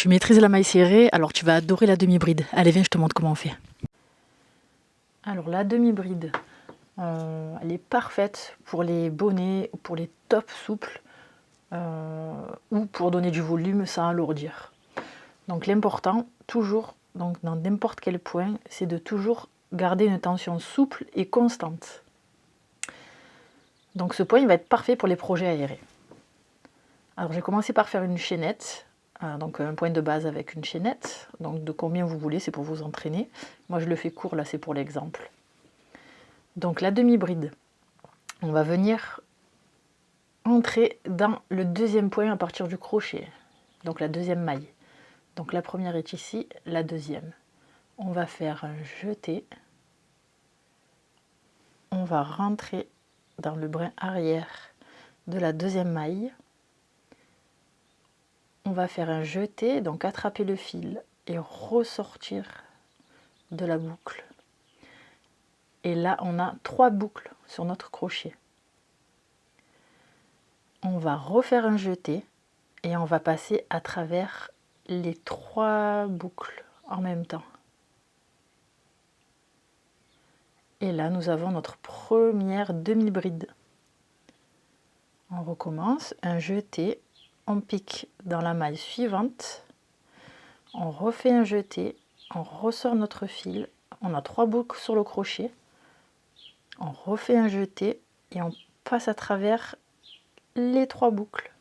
tu maîtrises la maille serrée, alors tu vas adorer la demi-bride. Allez, viens, je te montre comment on fait. Alors la demi-bride, elle est parfaite pour les bonnets, pour les tops souples ou pour donner du volume sans alourdir. Donc l'important, toujours, donc dans n'importe quel point, c'est de toujours garder une tension souple et constante. Donc ce point, il va être parfait pour les projets aérés. Alors j'ai commencé par faire une chaînette, donc un point de base avec une chaînette, donc de combien vous voulez, c'est pour vous entraîner. Moi je le fais court, là c'est pour l'exemple. Donc la demi-bride, on va venir entrer dans le deuxième point à partir du crochet, donc la deuxième maille. Donc la première est ici, la deuxième. On va faire un jeté, on va rentrer dans le brin arrière de la deuxième maille. On va faire un jeté, donc attraper le fil et ressortir de la boucle. Et là, on a 3 boucles sur notre crochet. On va refaire un jeté et on va passer à travers les 3 boucles en même temps. Et là, nous avons notre première demi-bride. On recommence, un jeté, on pique dans la maille suivante, on refait un jeté, on ressort notre fil, on a 3 boucles sur le crochet, on refait un jeté et on passe à travers les 3 boucles.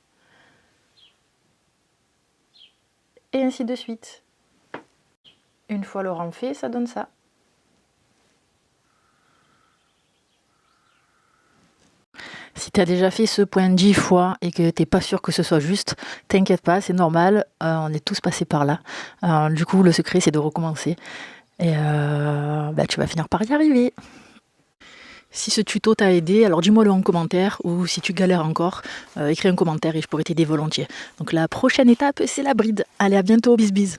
Et ainsi de suite. Une fois le rang fait, ça donne ça. Si tu as déjà fait ce point 10 fois et que tu n'es pas sûr que ce soit juste, t'inquiète pas, c'est normal, on est tous passés par là. Du coup, le secret, c'est de recommencer. Et tu vas finir par y arriver. Si ce tuto t'a aidé, alors dis-moi-le en commentaire, ou si tu galères encore, écris un commentaire et je pourrais t'aider volontiers. Donc la prochaine étape, c'est la bride. Allez, à bientôt, bis bis.